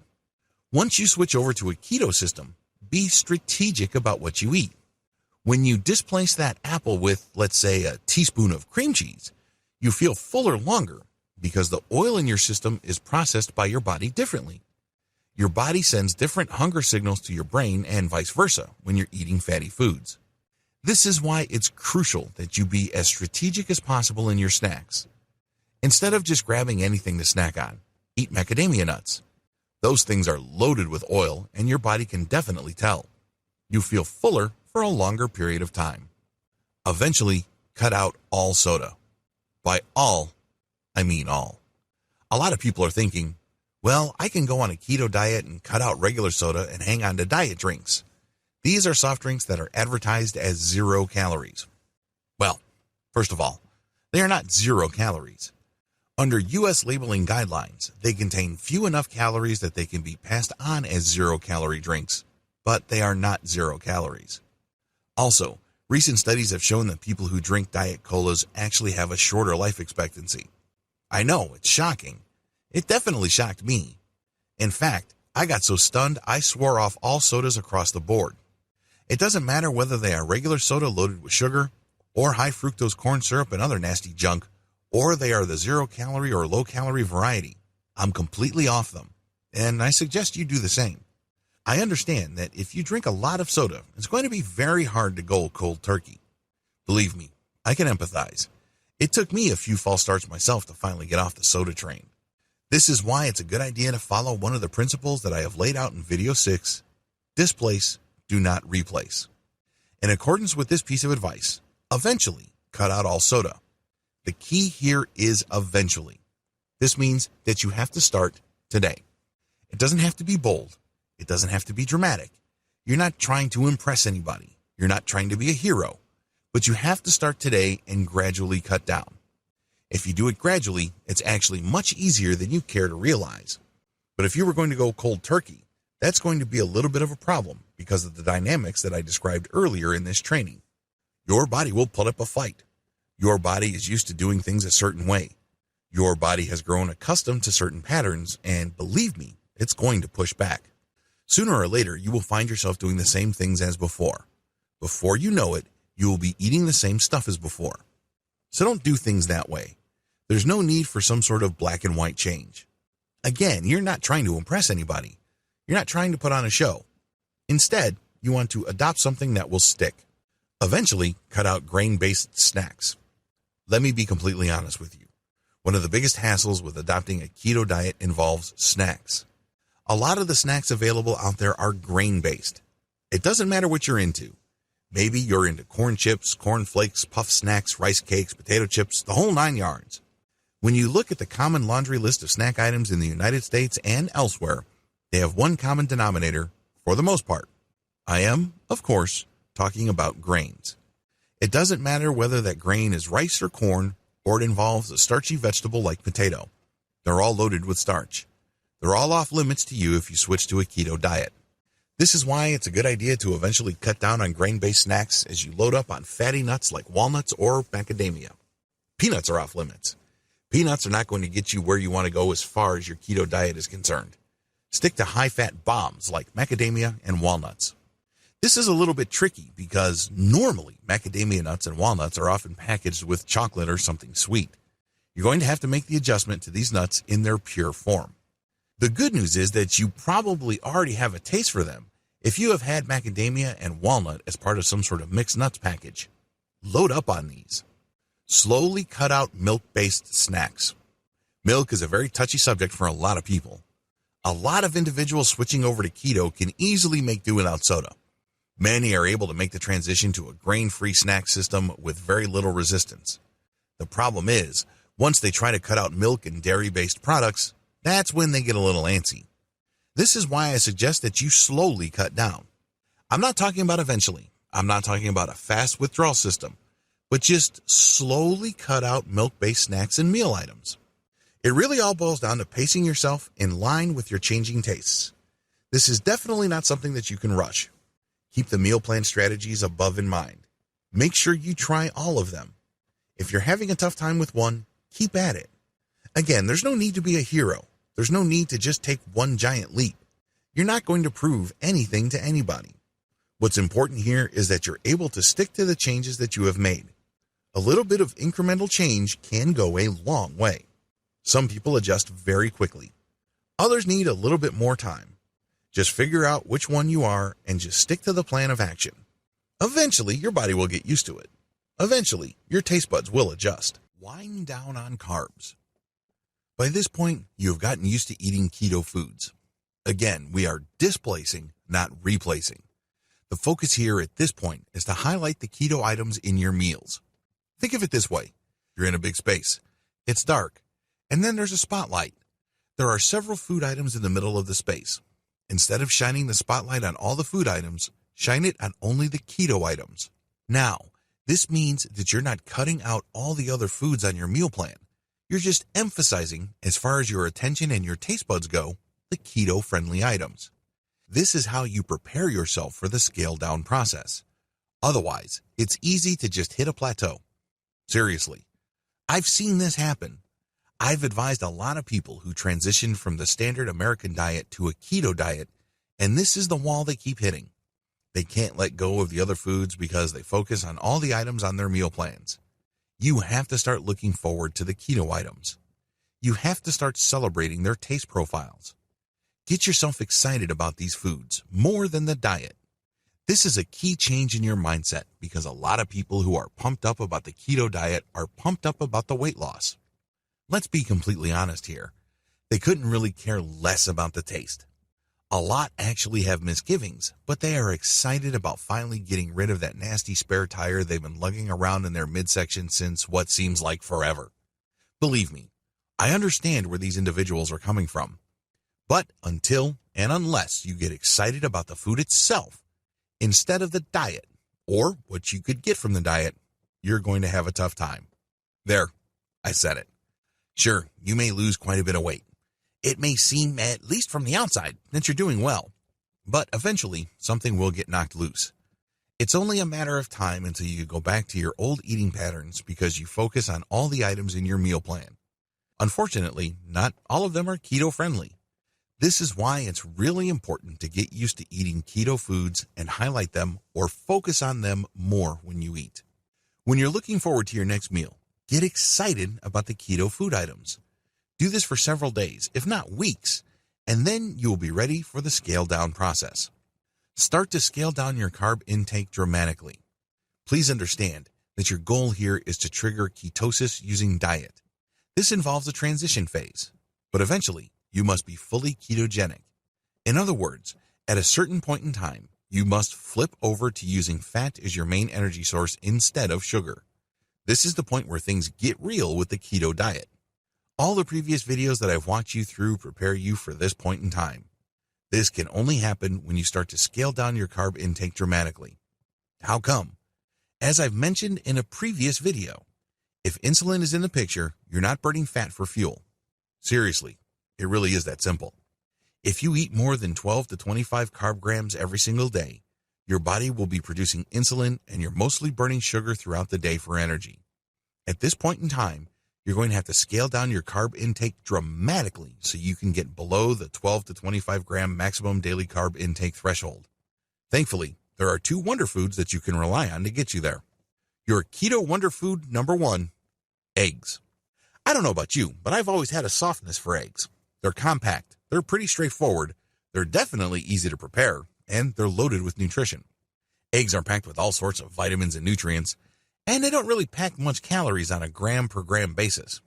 Once you switch over to a keto system, be strategic about what you eat. When you displace that apple with, let's say, a teaspoon of cream cheese, you feel fuller longer because the oil in your system is processed by your body differently. Your body sends different hunger signals to your brain and vice versa when you're eating fatty foods. This is why it's crucial that you be as strategic as possible in your snacks. Instead of just grabbing anything to snack on, eat macadamia nuts. Those things are loaded with oil and your body can definitely tell. You feel fuller for a longer period of time. Eventually, cut out all soda. By all, I mean all. A lot of people are thinking, well, I can go on a keto diet and cut out regular soda and hang on to diet drinks. These are soft drinks that are advertised as 0 calories. Well, first of all, they are not 0 calories. Under U.S. labeling guidelines, they contain few enough calories that they can be passed on as 0-calorie drinks, but they are not 0 calories. Also, recent studies have shown that people who drink diet colas actually have a shorter life expectancy. I know, it's shocking. It definitely shocked me. In fact, I got so stunned I swore off all sodas across the board. It doesn't matter whether they are regular soda loaded with sugar, or high fructose corn syrup and other nasty junk, or they are the 0-calorie or low-calorie variety. I'm completely off them, and I suggest you do the same. I understand that if you drink a lot of soda, it's going to be very hard to go cold turkey. Believe me, I can empathize. It took me a few false starts myself to finally get off the soda train. This is why it's a good idea to follow one of the principles that I have laid out in video 6, displace, do not replace. In accordance with this piece of advice, eventually cut out all soda. The key here is eventually. This means that you have to start today. It doesn't have to be bold. It doesn't have to be dramatic. You're not trying to impress anybody. You're not trying to be a hero. But you have to start today and gradually cut down. If you do it gradually, it's actually much easier than you care to realize. But if you were going to go cold turkey, that's going to be a little bit of a problem because of the dynamics that I described earlier in this training. Your body will put up a fight. Your body is used to doing things a certain way. Your body has grown accustomed to certain patterns, and believe me, it's going to push back. Sooner or later, you will find yourself doing the same things as before. Before you know it, you will be eating the same stuff as before. So don't do things that way. There's no need for some sort of black and white change. Again, you're not trying to impress anybody. You're not trying to put on a show. Instead, you want to adopt something that will stick. Eventually, cut out grain-based snacks. Let me be completely honest with you. One of the biggest hassles with adopting a keto diet involves snacks. A lot of the snacks available out there are grain-based. It doesn't matter what you're into. Maybe you're into corn chips, corn flakes, puff snacks, rice cakes, potato chips, the whole 9 yards. When you look at the common laundry list of snack items in the United States and elsewhere, they have one common denominator for the most part. I am, of course, talking about grains. It doesn't matter whether that grain is rice or corn, or it involves a starchy vegetable like potato. They're all loaded with starch. They're all off limits to you if you switch to a keto diet. This is why it's a good idea to eventually cut down on grain-based snacks as you load up on fatty nuts like walnuts or macadamia. Peanuts are off limits. Peanuts are not going to get you where you want to go as far as your keto diet is concerned. Stick to high-fat bombs like macadamia and walnuts. This is a little bit tricky because normally macadamia nuts and walnuts are often packaged with chocolate or something sweet. You're going to have to make the adjustment to these nuts in their pure form. The good news is that you probably already have a taste for them if you have had macadamia and walnut as part of some sort of mixed nuts package. Load up on these. Slowly cut out milk-based snacks. Milk is a very touchy subject for a lot of people. A lot of individuals switching over to keto can easily make do without soda. Many are able to make the transition to a grain-free snack system with very little resistance. The problem is, once they try to cut out milk and dairy-based products, that's when they get a little antsy. This is why I suggest that you slowly cut down. I'm not talking about eventually. I'm not talking about a fast withdrawal system, but just slowly cut out milk-based snacks and meal items. It really all boils down to pacing yourself in line with your changing tastes. This is definitely not something that you can rush. Keep the meal plan strategies above in mind. Make sure you try all of them. If you're having a tough time with one, keep at it. Again, there's no need to be a hero. There's no need to just take one giant leap. You're not going to prove anything to anybody. What's important here is that you're able to stick to the changes that you have made. A little bit of incremental change can go a long way. Some people adjust very quickly. Others need a little bit more time. Just figure out which one you are and just stick to the plan of action. Eventually, your body will get used to it. Eventually, your taste buds will adjust. Wind down on carbs. By this point, you have gotten used to eating keto foods. Again, we are displacing, not replacing. The focus here at this point is to highlight the keto items in your meals. Think of it this way. You're in a big space. It's dark. And then there's a spotlight. There are several food items in the middle of the space. Instead of shining the spotlight on all the food items, shine it on only the keto items. Now, this means that you're not cutting out all the other foods on your meal plan. You're just emphasizing, as far as your attention and your taste buds go, the keto-friendly items. This is how you prepare yourself for the scale-down process. Otherwise, it's easy to just hit a plateau. Seriously, I've seen this happen. I've advised a lot of people who transitioned from the standard American diet to a keto diet, and this is the wall they keep hitting. They can't let go of the other foods because they focus on all the items on their meal plans. You have to start looking forward to the keto items. You have to start celebrating their taste profiles. Get yourself excited about these foods more than the diet. This is a key change in your mindset because a lot of people who are pumped up about the keto diet are pumped up about the weight loss. Let's be completely honest here. They couldn't really care less about the taste. A lot actually have misgivings, but they are excited about finally getting rid of that nasty spare tire they've been lugging around in their midsection since what seems like forever. Believe me, I understand where these individuals are coming from. But until and unless you get excited about the food itself, instead of the diet, or what you could get from the diet, you're going to have a tough time. There, I said it. Sure, you may lose quite a bit of weight. It may seem, at least from the outside, that you're doing well, but eventually something will get knocked loose. It's only a matter of time until you go back to your old eating patterns because you focus on all the items in your meal plan. Unfortunately, not all of them are keto-friendly. This is why it's really important to get used to eating keto foods and highlight them or focus on them more when you eat. When you're looking forward to your next meal, get excited about the keto food items. Do this for several days, if not weeks, and then you will be ready for the scale-down process. Start to scale down your carb intake dramatically. Please understand that your goal here is to trigger ketosis using diet. This involves a transition phase, but eventually you must be fully ketogenic. In other words, at a certain point in time, you must flip over to using fat as your main energy source instead of sugar. This is the point where things get real with the keto diet. All the previous videos that I've walked you through prepare you for this point in time. This can only happen when you start to scale down your carb intake dramatically. How come? As I've mentioned in a previous video, if insulin is in the picture, you're not burning fat for fuel. Seriously, it really is that simple. If you eat more than 12 to 25 carb grams every single day, your body will be producing insulin and you're mostly burning sugar throughout the day for energy. At this point in time, you're going to have to scale down your carb intake dramatically so you can get below the 12 to 25 gram maximum daily carb intake threshold. Thankfully, there are two wonder foods that you can rely on to get you there. Your keto wonder food number 1, eggs. I don't know about you, but I've always had a softness for eggs. They're compact, they're pretty straightforward, they're definitely easy to prepare, and they're loaded with nutrition. Eggs are packed with all sorts of vitamins and nutrients, and they don't really pack much calories on a gram per gram basis.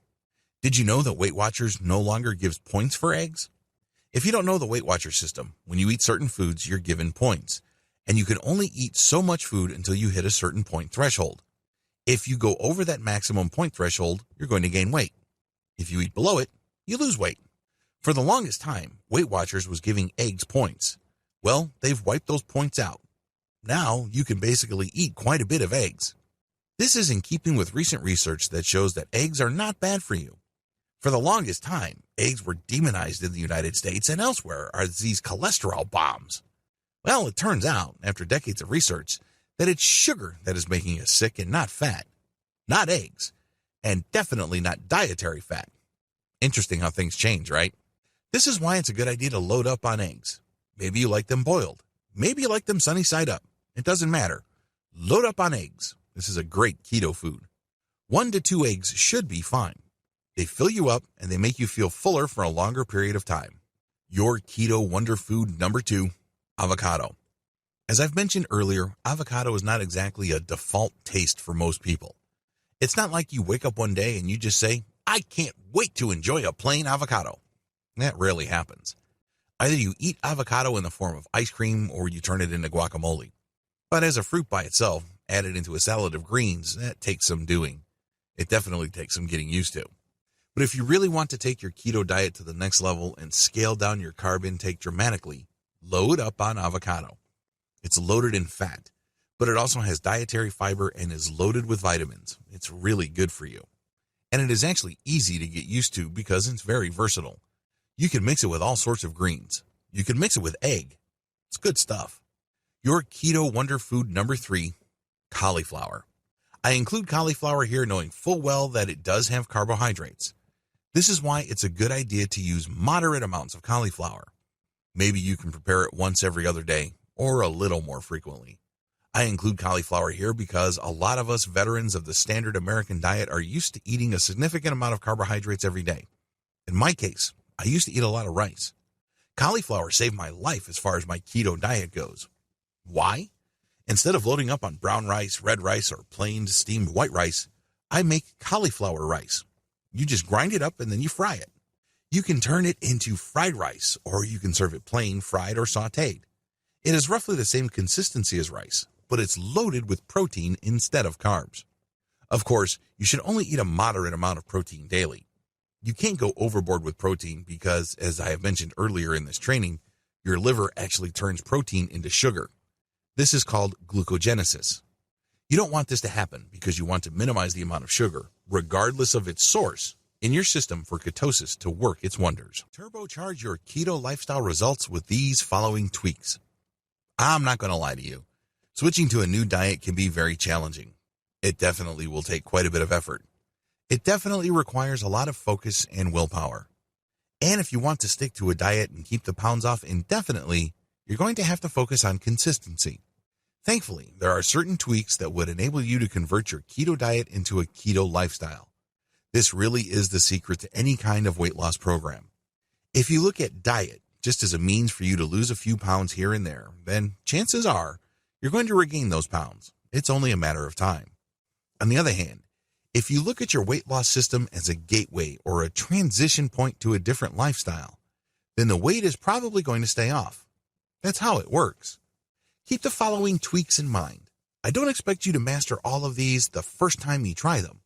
Did you know that Weight Watchers no longer gives points for eggs? If you don't know the Weight Watchers system, when you eat certain foods, you're given points, and you can only eat so much food until you hit a certain point threshold. If you go over that maximum point threshold, you're going to gain weight. If you eat below it, you lose weight. For the longest time, Weight Watchers was giving eggs points. Well, they've wiped those points out. Now, you can basically eat quite a bit of eggs. This is in keeping with recent research that shows that eggs are not bad for you. For the longest time, eggs were demonized in the United States and elsewhere as these cholesterol bombs. Well, it turns out, after decades of research, that it's sugar that is making us sick and not fat. Not eggs. And definitely not dietary fat. Interesting how things change, right? This is why it's a good idea to load up on eggs. Maybe you like them boiled. Maybe you like them sunny side up. It doesn't matter. Load up on eggs. This is a great keto food. 1 to 2 eggs should be fine. They fill you up and they make you feel fuller for a longer period of time. Your keto wonder food number 2, avocado. As I've mentioned earlier, avocado is not exactly a default taste for most people. It's not like you wake up one day and you just say, I can't wait to enjoy a plain avocado. That rarely happens. Either you eat avocado in the form of ice cream or you turn it into guacamole. But as a fruit by itself, added into a salad of greens, that takes some doing. It definitely takes some getting used to. But if you really want to take your keto diet to the next level and scale down your carb intake dramatically, load up on avocado. It's loaded in fat, but it also has dietary fiber and is loaded with vitamins. It's really good for you. And it is actually easy to get used to because it's very versatile. You can mix it with all sorts of greens. You can mix it with egg. It's good stuff. Your keto wonder food number 3, cauliflower. I include cauliflower here knowing full well that it does have carbohydrates. This is why it's a good idea to use moderate amounts of cauliflower. Maybe you can prepare it once every other day or a little more frequently. I include cauliflower here because a lot of us veterans of the standard American diet are used to eating a significant amount of carbohydrates every day. In my case, I used to eat a lot of rice. Cauliflower saved my life as far as my keto diet goes. Why? Instead of loading up on brown rice, red rice, or plain steamed white rice, I make cauliflower rice. You just grind it up and then you fry it. You can turn it into fried rice, or you can serve it plain, fried, or sautéed. It is roughly the same consistency as rice, but it's loaded with protein instead of carbs. Of course, you should only eat a moderate amount of protein daily. You can't go overboard with protein because, as I have mentioned earlier in this training, your liver actually turns protein into sugar. This is called glucogenesis. You don't want this to happen because you want to minimize the amount of sugar, regardless of its source, in your system for ketosis to work its wonders. Turbocharge your keto lifestyle results with these following tweaks. I'm not going to lie to you. Switching to a new diet can be very challenging. It definitely will take quite a bit of effort. It definitely requires a lot of focus and willpower. And if you want to stick to a diet and keep the pounds off indefinitely, you're going to have to focus on consistency. Thankfully, there are certain tweaks that would enable you to convert your keto diet into a keto lifestyle. This really is the secret to any kind of weight loss program. If you look at diet just as a means for you to lose a few pounds here and there, then chances are you're going to regain those pounds. It's only a matter of time. On the other hand, if you look at your weight loss system as a gateway or a transition point to a different lifestyle, then the weight is probably going to stay off. That's how it works. Keep the following tweaks in mind. I don't expect you to master all of these the first time you try them.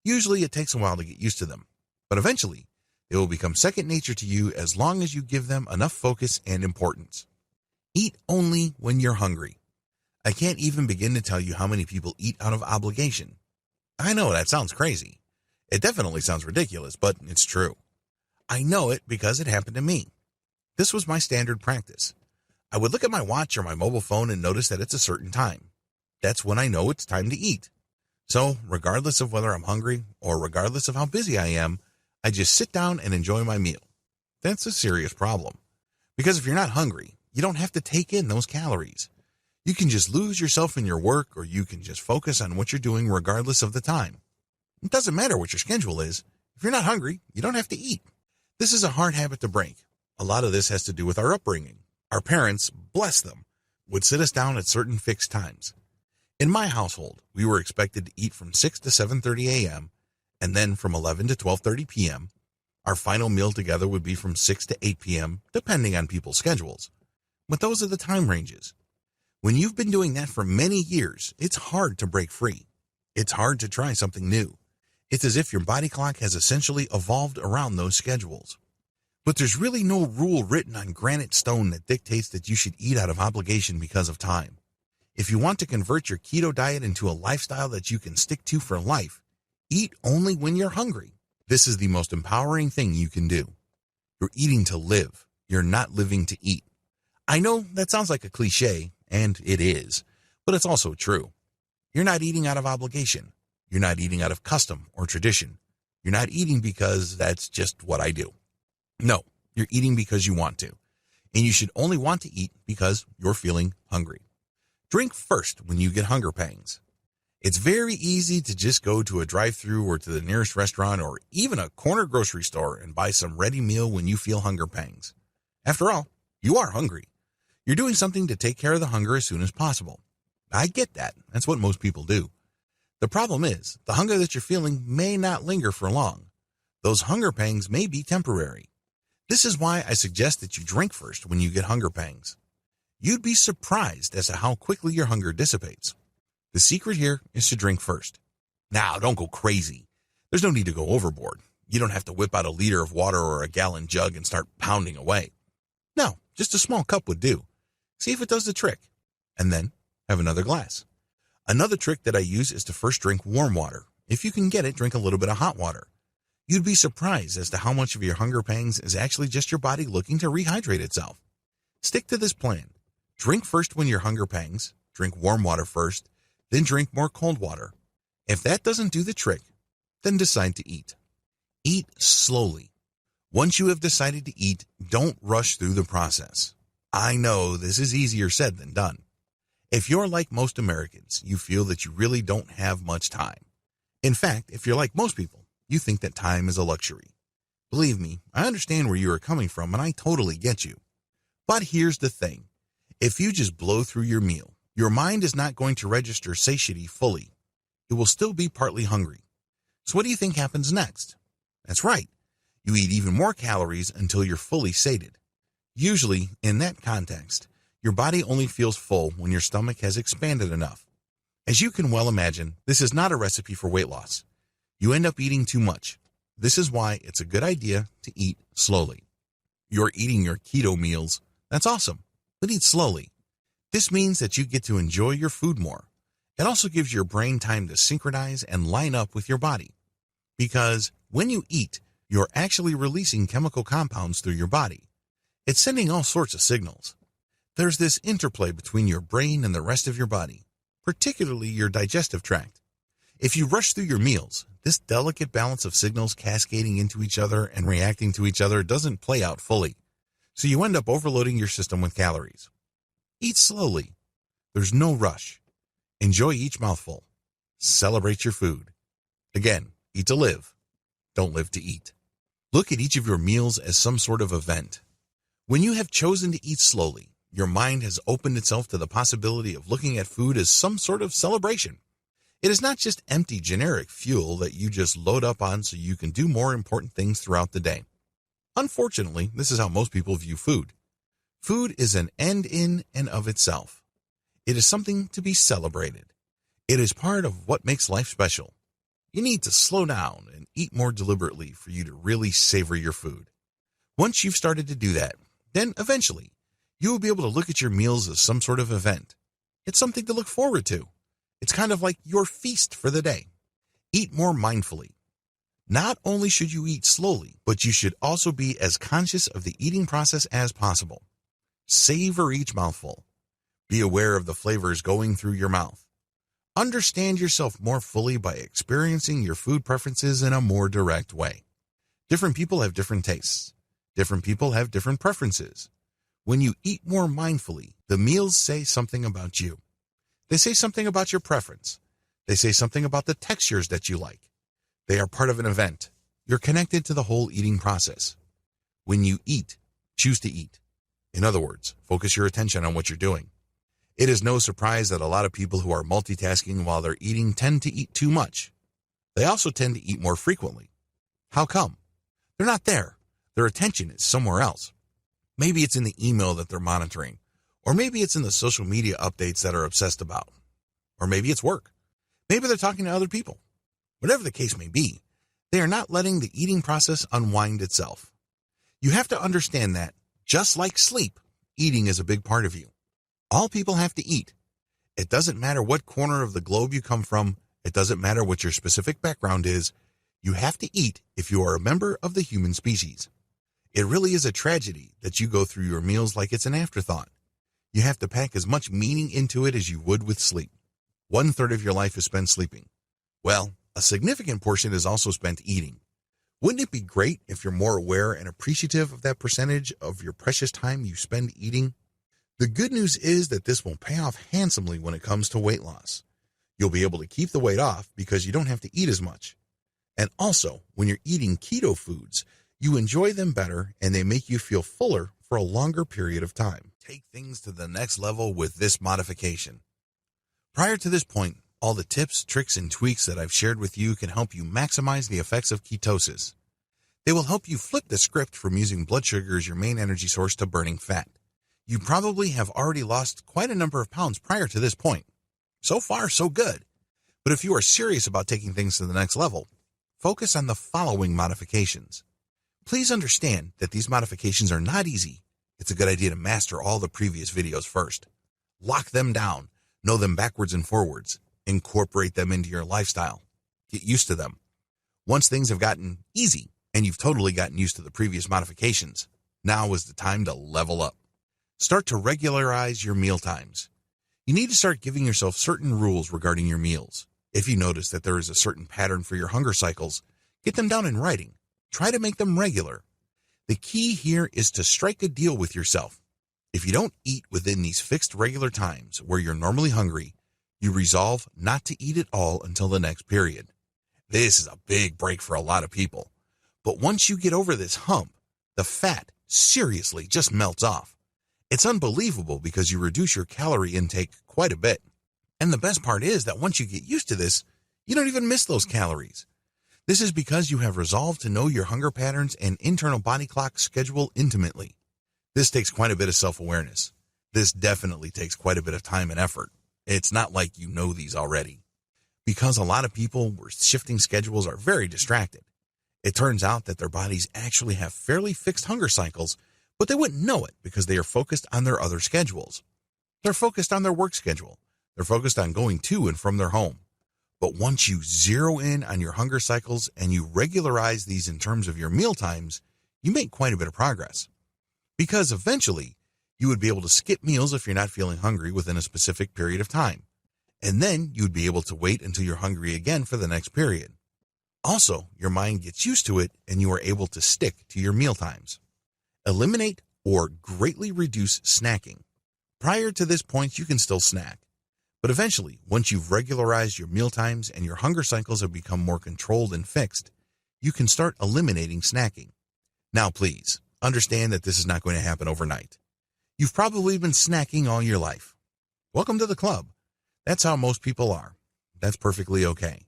Usually it takes a while to get used to them, but eventually they will become second nature to you as long as you give them enough focus and importance. Eat only when you're hungry. I can't even begin to tell you how many people eat out of obligation. I know that sounds crazy. It definitely sounds ridiculous, but it's true. I know it because it happened to me. This was my standard practice. I would look at my watch or my mobile phone and notice that it's a certain time. That's when I know it's time to eat. So, regardless of whether I'm hungry or regardless of how busy I am, I just sit down and enjoy my meal. That's a serious problem. Because if you're not hungry, you don't have to take in those calories. You can just lose yourself in your work, or you can just focus on what you're doing regardless of the time. It doesn't matter what your schedule is. If you're not hungry, you don't have to eat. This is a hard habit to break. A lot of this has to do with our upbringing. Our parents, bless them, would sit us down at certain fixed times. In my household, we were expected to eat from 6 to 7:30 a.m., and then from 11 to 12:30 p.m. Our final meal together would be from 6 to 8 p.m., depending on people's schedules. But those are the time ranges. When you've been doing that for many years, it's hard to break free. It's hard to try something new. It's as if your body clock has essentially evolved around those schedules. But there's really no rule written on granite stone that dictates that you should eat out of obligation because of time. If you want to convert your keto diet into a lifestyle that you can stick to for life, eat only when you're hungry. This is the most empowering thing you can do. You're eating to live. You're not living to eat. I know that sounds like a cliche, and it is, but it's also true. You're not eating out of obligation. You're not eating out of custom or tradition. You're not eating because that's just what I do. No, you're eating because you want to. And you should only want to eat because you're feeling hungry. Drink first when you get hunger pangs. It's very easy to just go to a drive-thru or to the nearest restaurant or even a corner grocery store and buy some ready meal when you feel hunger pangs. After all, you are hungry. You're doing something to take care of the hunger as soon as possible. I get that. That's what most people do. The problem is, the hunger that you're feeling may not linger for long. Those hunger pangs may be temporary. This is why I suggest that you drink first when you get hunger pangs. You'd be surprised as to how quickly your hunger dissipates. The secret here is to drink first. Now, don't go crazy. There's no need to go overboard. You don't have to whip out a liter of water or a gallon jug and start pounding away. No, just a small cup would do. See if it does the trick. And then have another glass. Another trick that I use is to first drink warm water. If you can get it, drink a little bit of hot water. You'd be surprised as to how much of your hunger pangs is actually just your body looking to rehydrate itself. Stick to this plan. Drink first when your hunger pangs, drink warm water first, then drink more cold water. If that doesn't do the trick, then decide to eat. Eat slowly. Once you have decided to eat, don't rush through the process. I know this is easier said than done. If you're like most Americans, you feel that you really don't have much time. In fact, if you're like most people, you think that time is a luxury. Believe me, I understand where you are coming from and I totally get you. But here's the thing. If you just blow through your meal, your mind is not going to register satiety fully. It will still be partly hungry. So what do you think happens next? That's right. You eat even more calories until you're fully sated. Usually, in that context, your body only feels full when your stomach has expanded enough. As you can well imagine, this is not a recipe for weight loss. You end up eating too much. This is why it's a good idea to eat slowly. You're eating your keto meals. That's awesome, but eat slowly. This means that you get to enjoy your food more. It also gives your brain time to synchronize and line up with your body. Because when you eat, you're actually releasing chemical compounds through your body. It's sending all sorts of signals. There's this interplay between your brain and the rest of your body, particularly your digestive tract. If you rush through your meals, this delicate balance of signals cascading into each other and reacting to each other doesn't play out fully. So you end up overloading your system with calories. Eat slowly. There's no rush. Enjoy each mouthful. Celebrate your food. Again, eat to live. Don't live to eat. Look at each of your meals as some sort of event. When you have chosen to eat slowly, your mind has opened itself to the possibility of looking at food as some sort of celebration. It is not just empty generic fuel that you just load up on so you can do more important things throughout the day. Unfortunately, this is how most people view food. Food is an end in and of itself. It is something to be celebrated. It is part of what makes life special. You need to slow down and eat more deliberately for you to really savor your food. Once you've started to do that, then eventually, you will be able to look at your meals as some sort of event. It's something to look forward to. It's kind of like your feast for the day. Eat more mindfully. Not only should you eat slowly, but you should also be as conscious of the eating process as possible. Savor each mouthful. Be aware of the flavors going through your mouth. Understand yourself more fully by experiencing your food preferences in a more direct way. Different people have different tastes. Different people have different preferences. When you eat more mindfully, the meals say something about you. They say something about your preference. They say something about the textures that you like. They are part of an event. You're connected to the whole eating process. When you eat, choose to eat. In other words, focus your attention on what you're doing. It is no surprise that a lot of people who are multitasking while they're eating tend to eat too much. They also tend to eat more frequently. How come? They're not there. Their attention is somewhere else. Maybe it's in the email that they're monitoring, or maybe it's in the social media updates that are obsessed about, or maybe it's work. Maybe they're talking to other people. Whatever the case may be, they are not letting the eating process unwind itself. You have to understand that, just like sleep, eating is a big part of you. All people have to eat. It doesn't matter what corner of the globe you come from. It doesn't matter what your specific background is. You have to eat if you are a member of the human species. It really is a tragedy that you go through your meals like it's an afterthought. You have to pack as much meaning into it as you would with sleep. 1/3 of your life is spent sleeping. Well, a significant portion is also spent eating. Wouldn't it be great if you're more aware and appreciative of that percentage of your precious time you spend eating? The good news is that this will pay off handsomely when it comes to weight loss. You'll be able to keep the weight off because you don't have to eat as much. And also, when you're eating keto foods, you enjoy them better and they make you feel fuller for a longer period of time. Take things to the next level with this modification. Prior to this point, all the tips, tricks, and tweaks that I've shared with you can help you maximize the effects of ketosis. They will help you flip the script from using blood sugar as your main energy source to burning fat. You probably have already lost quite a number of pounds prior to this point. So far, so good. But if you are serious about taking things to the next level, focus on the following modifications. Please understand that these modifications are not easy. It's a good idea to master all the previous videos first. Lock them down, know them backwards and forwards, incorporate them into your lifestyle. Get used to them. Once things have gotten easy and you've totally gotten used to the previous modifications, now is the time to level up. Start to regularize your meal times. You need to start giving yourself certain rules regarding your meals. If you notice that there is a certain pattern for your hunger cycles, get them down in writing. Try to make them regular. The key here is to strike a deal with yourself. If you don't eat within these fixed regular times where you're normally hungry, you resolve not to eat at all until the next period. This is a big break for a lot of people. But once you get over this hump, the fat seriously just melts off. It's unbelievable because you reduce your calorie intake quite a bit. And the best part is that once you get used to this, you don't even miss those calories. This is because you have resolved to know your hunger patterns and internal body clock schedule intimately. This takes quite a bit of self-awareness. This definitely takes quite a bit of time and effort. It's not like you know these already. Because a lot of people with shifting schedules are very distracted. It turns out that their bodies actually have fairly fixed hunger cycles, but they wouldn't know it because they are focused on their other schedules. They're focused on their work schedule. They're focused on going to and from their home. But once you zero in on your hunger cycles and you regularize these in terms of your meal times, you make quite a bit of progress. Because eventually, you would be able to skip meals if you're not feeling hungry within a specific period of time. And then you would be able to wait until you're hungry again for the next period. Also, your mind gets used to it and you are able to stick to your meal times. Eliminate or greatly reduce snacking. Prior to this point, you can still snack. But eventually, once you've regularized your meal times and your hunger cycles have become more controlled and fixed, you can start eliminating snacking. Now, please, understand that this is not going to happen overnight. You've probably been snacking all your life. Welcome to the club. That's how most people are. That's perfectly okay.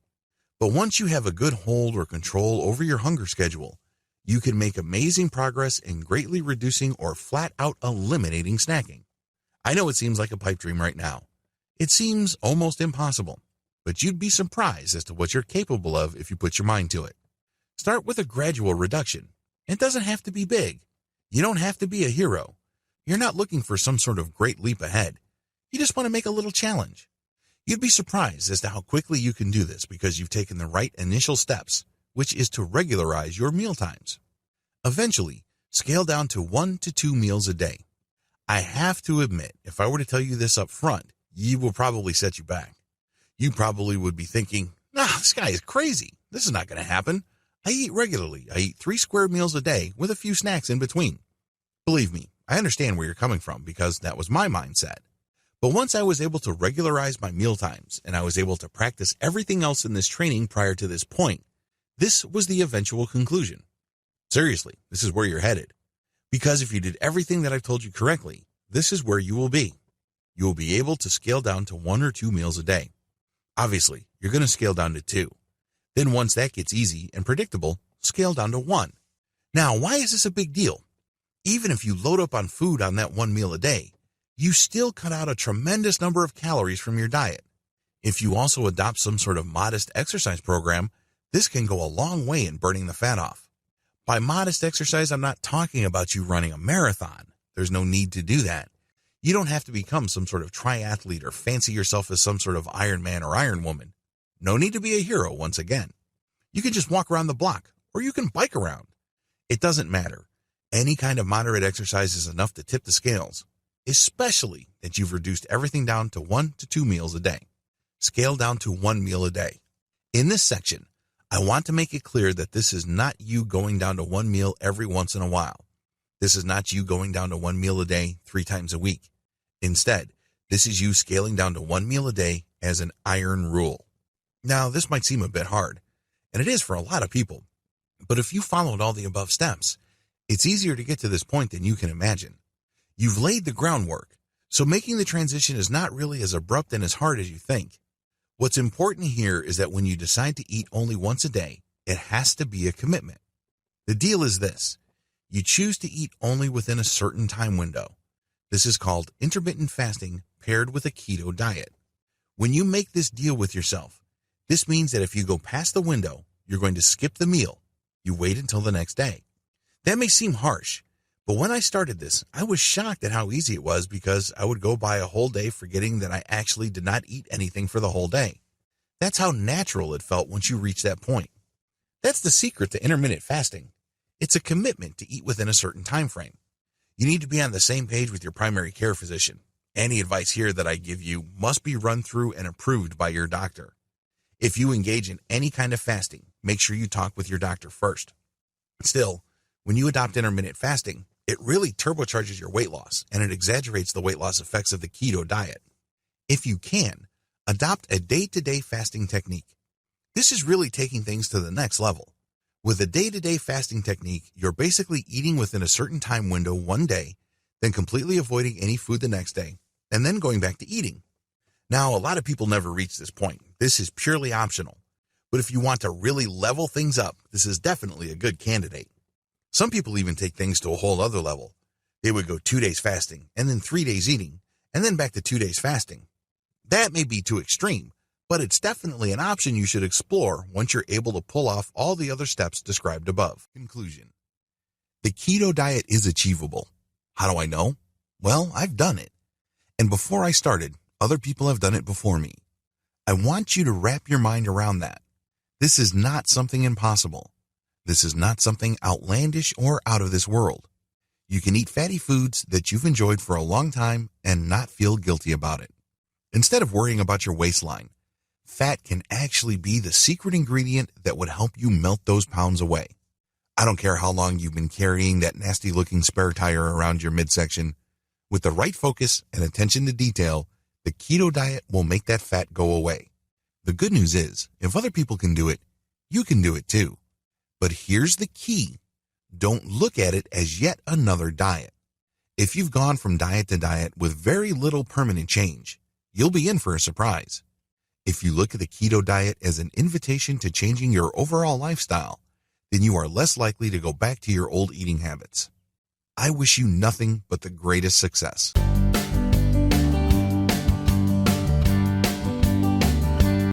But once you have a good hold or control over your hunger schedule, You can make amazing progress in greatly reducing or flat out eliminating snacking. I know it seems like a pipe dream right now. It seems almost impossible, but you'd be surprised as to what you're capable of if you put your mind to it. Start with a gradual reduction. It doesn't have to be big. You don't have to be a hero. You're not looking for some sort of great leap ahead. You just want to make a little challenge. You'd be surprised as to how quickly you can do this because you've taken the right initial steps, which is to regularize your meal times. Eventually, scale down to 1 to 2 meals a day. I have to admit, if I were to tell you this up front, you will probably set you back. You probably would be thinking, this guy is crazy. This is not going to happen. I eat regularly. I eat 3 square meals a day with a few snacks in between. Believe me, I understand where you're coming from because that was my mindset. But once I was able to regularize my meal times and I was able to practice everything else in this training prior to this point, this was the eventual conclusion. Seriously, this is where you're headed. Because if you did everything that I've told you correctly, this is where you will be. You will be able to scale down to 1 or 2 meals a day. Obviously, you're going to scale down to 2. Then once that gets easy and predictable, scale down to 1. Now, why is this a big deal? Even if you load up on food on that 1 meal a day, you still cut out a tremendous number of calories from your diet. If you also adopt some sort of modest exercise program, this can go a long way in burning the fat off. By modest exercise, I'm not talking about you running a marathon. There's no need to do that. You don't have to become some sort of triathlete or fancy yourself as some sort of Iron Man or Iron Woman. No need to be a hero once again. You can just walk around the block, or you can bike around. It doesn't matter. Any kind of moderate exercise is enough to tip the scales, especially that you've reduced everything down to 1 to 2 meals a day. Scale down to 1 meal a day. In this section, I want to make it clear that this is not you going down to 1 meal every once in a while. This is not you going down to 1 meal a day 3 times a week. Instead, this is you scaling down to 1 meal a day as an iron rule. Now, this might seem a bit hard, and it is for a lot of people, but if you followed all the above steps, it's easier to get to this point than you can imagine. You've laid the groundwork, so making the transition is not really as abrupt and as hard as you think. What's important here is that when you decide to eat only once a day, it has to be a commitment. The deal is this. You choose to eat only within a certain time window. This is called intermittent fasting paired with a keto diet. When you make this deal with yourself, this means that if you go past the window, you're going to skip the meal. You wait until the next day. That may seem harsh, but when I started this, I was shocked at how easy it was because I would go by a whole day forgetting that I actually did not eat anything for the whole day. That's how natural it felt once you reach that point. That's the secret to intermittent fasting. It's a commitment to eat within a certain time frame. You need to be on the same page with your primary care physician. Any advice here that I give you must be run through and approved by your doctor. If you engage in any kind of fasting, make sure you talk with your doctor first. Still, when you adopt intermittent fasting, it really turbocharges your weight loss and it exaggerates the weight loss effects of the keto diet. If you can, adopt a day-to-day fasting technique. This is really taking things to the next level. With a day-to-day fasting technique, you're basically eating within a certain time window one day, then completely avoiding any food the next day, and then going back to eating. Now, a lot of people never reach this point. This is purely optional. But if you want to really level things up, this is definitely a good candidate. Some people even take things to a whole other level. They would go 2 days fasting, and then 3 days eating, and then back to 2 days fasting. That may be too extreme, but it's definitely an option you should explore once you're able to pull off all the other steps described above. Conclusion. The keto diet is achievable. How do I know? Well, I've done it. And before I started, other people have done it before me. I want you to wrap your mind around that. This is not something impossible. This is not something outlandish or out of this world. You can eat fatty foods that you've enjoyed for a long time and not feel guilty about it. Instead of worrying about your waistline, fat can actually be the secret ingredient that would help you melt those pounds away. I don't care how long you've been carrying that nasty-looking spare tire around your midsection. With the right focus and attention to detail, the keto diet will make that fat go away. The good news is, if other people can do it, you can do it too. But here's the key. Don't look at it as yet another diet. If you've gone from diet to diet with very little permanent change, you'll be in for a surprise. If you look at the keto diet as an invitation to changing your overall lifestyle, then you are less likely to go back to your old eating habits. I wish you nothing but the greatest success.